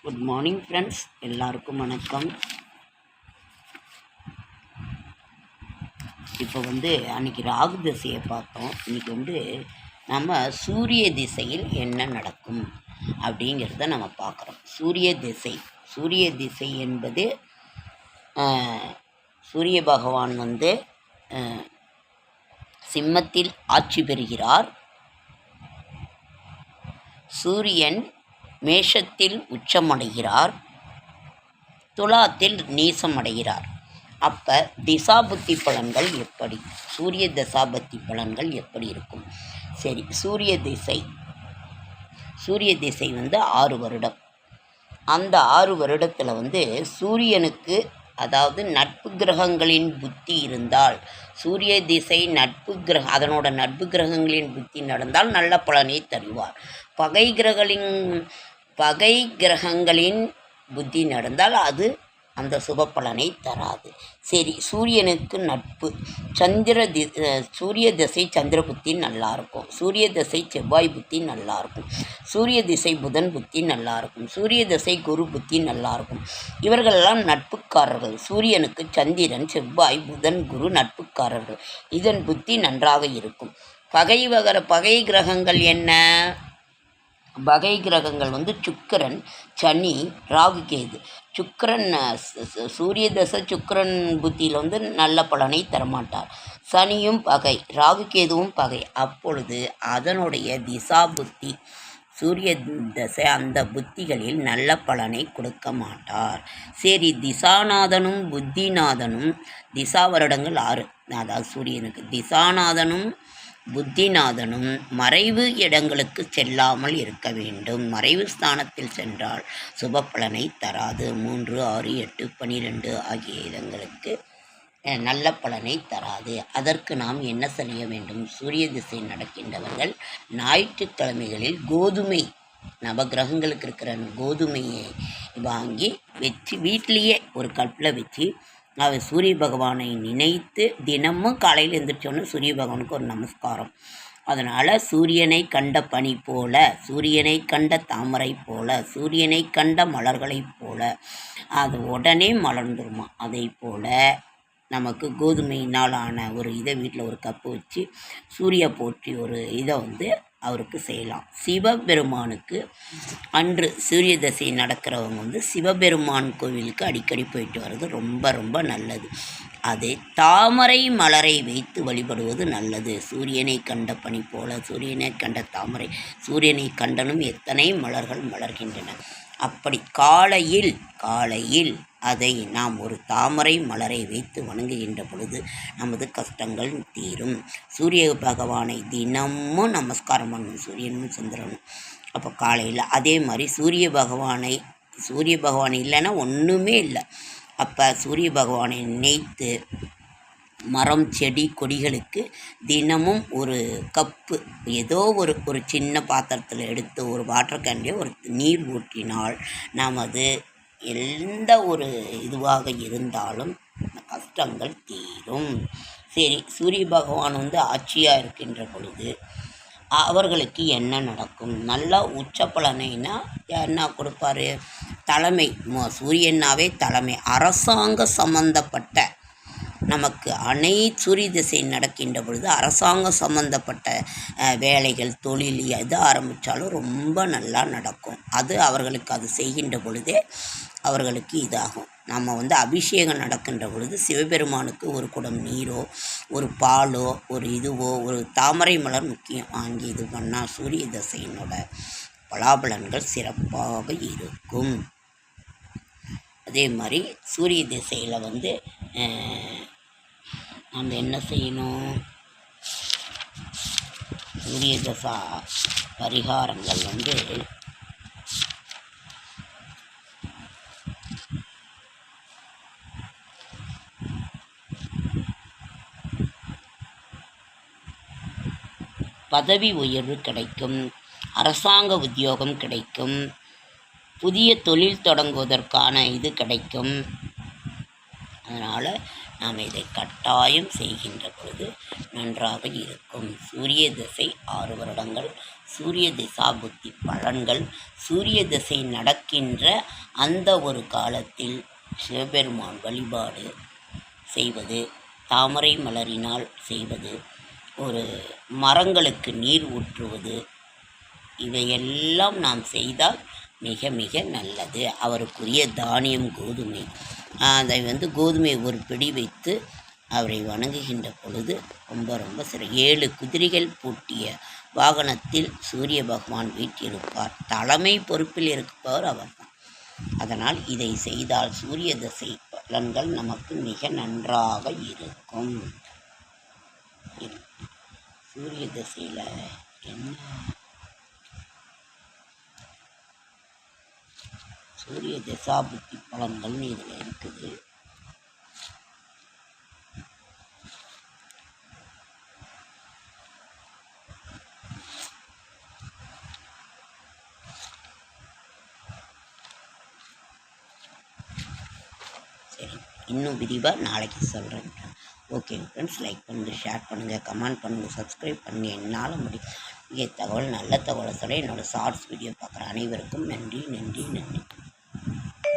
Good morning friends, எல்லாருக்கும் வணக்கம். இப்போ அன்றைக்கி ராகு திசையை பார்த்தோம். இன்றைக்கி நம்ம சூரிய திசையில் என்ன நடக்கும் அப்படிங்கிறத நம்ம பார்க்குறோம். சூரிய திசை என்பது சூரிய பகவான் சிம்மத்தில் ஆட்சி பெறுகிறார். சூரியன் மேஷத்தில் உச்சமடைகிறார், துலாத்தில் நீசமடைகிறார். அப்போ திசாபுத்தி பலன்கள் எப்படி, சூரிய தசாபத்தி பலன்கள் எப்படி இருக்கும்? சரி, சூரிய திசை 6 வருடம். அந்த 6 வருடத்தில் சூரியனுக்கு, அதாவது நட்பு கிரகங்களின் புத்தி இருந்தால், சூரிய திசை அதனோட நட்பு கிரகங்களின் புத்தி நடந்தால் நல்ல பலனை தருவார். பகை கிரகங்களின் புத்தி நடந்தால் அது அந்த சுப பலனை தராது. சரி, சூரியனுக்கு நட்பு சூரிய திசை சந்திர புத்தி நல்லாயிருக்கும், சூரிய திசை செவ்வாய் புத்தி நல்லாயிருக்கும், சூரிய திசை புதன் புத்தி நல்லாயிருக்கும், சூரிய திசை குரு புத்தி நல்லாயிருக்கும். இவர்களெல்லாம் நட்புக்காரர்கள். சூரியனுக்கு சந்திரன், செவ்வாய், புதன், குரு நட்புக்காரர்கள். இதன் புத்தி நன்றாக இருக்கும். பகை கிரகங்கள் என்ன? பகை கிரகங்கள் சுக்கிரன், சனி, ராகு, கேது. சுக்கிரன் சூரிய தசை சுக்கிரன் புத்தியில் நல்ல பலனை தரமாட்டார். சனியும் பகை, ராகு கேதுவும் பகை. அப்பொழுது அதனுடைய திசா புத்தி சூரிய தசை அந்த புத்திகளில் நல்ல பலனை கொடுக்க மாட்டார். சரி, திசாநாதனும் புத்திநாதனும் திசா வருடங்கள் 6, அதாவது சூரியனுக்கு திசாநாதனும் புத்திநாதனும் மறைவு இடங்களுக்கு செல்லாமல் இருக்க வேண்டும். மறைவு ஸ்தானத்தில் சென்றால் சுப பலனை தராது. 3, 6, 8, 12 ஆகிய இடங்களுக்கு நல்ல பலனை தராது. அதற்கு நாம் என்ன செய்ய வேண்டும்? சூரிய திசை நடக்கின்றவர்கள் ஞாயிற்றுக்கிழமைகளில் கோதுமை, நவகிரகங்களுக்கு இருக்கிற கோதுமையை வாங்கி வச்சு வீட்டிலேயே ஒரு கல்பில் வச்சு அவர் சூரிய பகவானை நினைத்து தினமும் காலையில் எழுந்திரிச்சோன்னு சூரிய பகவானுக்கு ஒரு நமஸ்காரம். அதனால் சூரியனை கண்ட பனி போல, சூரியனை கண்ட தாமரை போல, சூரியனை கண்ட மலர்களைப் போல அது உடனே மலர்ந்துருமா. அதை போல் நமக்கு கோதுமையினால் ஆன ஒரு இதை வீட்டில் ஒரு கப்பு வச்சு சூரிய போற்றி ஒரு இதை அவருக்கு செய்யலாம். சிவபெருமானுக்கு அன்று சூரிய தசை நடக்கிறவங்க சிவபெருமான் கோவிலுக்கு அடிக்கடி போயிட்டு வர்றது ரொம்ப ரொம்ப நல்லது. அது தாமரை மலரை வைத்து வழிபடுவது நல்லது. சூரியனை கண்ட பனி போல, சூரியனை கண்ட தாமரை, சூரியனை கண்டனும் எத்தனை மலர்கள் மலர்கின்றன. அப்படி காலையில் அதை நாம் ஒரு தாமரை மலரை வைத்து வணங்குகின்ற பொழுது நமது கஷ்டங்கள் தீரும். சூரிய பகவானை தினமும் நமஸ்காரம் பண்ணணும், சூரியனும் சந்திரனும். அப்போ காலையில் அதே மாதிரி சூரிய பகவான் இல்லைன்னா ஒன்றுமே இல்லை. அப்போ சூரிய பகவானை நினைத்து மரம், செடி, கொடிகளுக்கு தினமும் ஒரு கப்பு ஏதோ ஒரு சின்ன பாத்திரத்தில் எடுத்து ஒரு வாட்டர் கேன்லேயே ஒரு நீர் ஊற்றினால் நமது எந்த ஒரு இதுவாக இருந்தாலும் கஷ்டங்கள் தீரும். சரி, சூரிய பகவான் ஆட்சியாக இருக்கின்ற பொழுது அவர்களுக்கு என்ன நடக்கும்? நல்லா உச்ச பலனைனா என்ன கொடுப்பாரு? தலைமை, சூரியனாவே தலைமை, அரசாங்க சம்பந்தப்பட்ட நமக்கு சூரிய திசை நடக்கின்ற பொழுது அரசாங்க சம்பந்தப்பட்ட வேலைகள், தொழில் எது ஆரம்பித்தாலும் ரொம்ப நல்லா நடக்கும். அவர்களுக்கு அது செய்கின்ற பொழுதே அவர்களுக்கு இதாகும். நம்ம அபிஷேகம் நடக்கின்ற பொழுது சிவபெருமானுக்கு ஒரு குடம் நீரோ, ஒரு பாலோ, ஒரு இதுவோ, ஒரு தாமரை மலர் முக்கியம் வாங்கி இது பண்ணால் சூரிய தசையினோட பலாபலன்கள் சிறப்பாக இருக்கும். அதே மாதிரி சூரிய திசையில் நம்ம என்ன செய்யணும்? சூரிய தசா பரிகாரங்கள் பதவி உயர்வு கிடைக்கும், அரசாங்க உத்தியோகம் கிடைக்கும், புதிய தொழில் தொடங்குவதற்கான இது கிடைக்கும். அதனால் நாம் இதை கட்டாயம் செய்கின்ற பொழுது நன்றாக இருக்கும். சூரிய திசை 6 வருடங்கள், சூரிய திசா புத்தி பலன்கள், சூரிய திசை நடக்கின்ற அந்த ஒரு காலத்தில் சிவபெருமான் வழிபாடு செய்வது, தாமரை மலரினால் செய்வது, ஒரு மரங்களுக்கு நீர் ஊற்றுவது, இவையெல்லாம் நாம் செய்தால் மிக மிக நல்லது. அவருக்குரிய தானியம் கோதுமை. அதை கோதுமை ஒரு பிடி வைத்து அவரை வணங்குகின்ற பொழுது ரொம்ப ரொம்ப 7 குதிரைகள் பூட்டிய வாகனத்தில் சூரிய பகவான் வீற்றிருப்பார். தலைமை பொறுப்பில் இருப்பவர் அவர்தான். அதனால் இதை செய்தால் சூரிய திசை பலன்கள் நமக்கு மிக நன்றாக இருக்கும். சூரிய திசையில் என்ன, சூரிய திசாபுத்தி பலன்கள்னு இதில் இருக்குது. சரி, இன்னும் விரிவாக நாளைக்கு சொல்கிறேன். ஓகே ஃப்ரெண்ட்ஸ், லைக் பண்ணுங்கள், ஷேர் பண்ணுங்கள், கமெண்ட் பண்ணுங்கள், சப்ஸ்கிரைப் பண்ணுங்கள். என்னால் முடிய தகவல் நல்ல தகவலை சொல்ல என்னோடய ஷார்ட்ஸ் வீடியோ பார்க்குற அனைவருக்கும் நன்றி நன்றி நன்றி.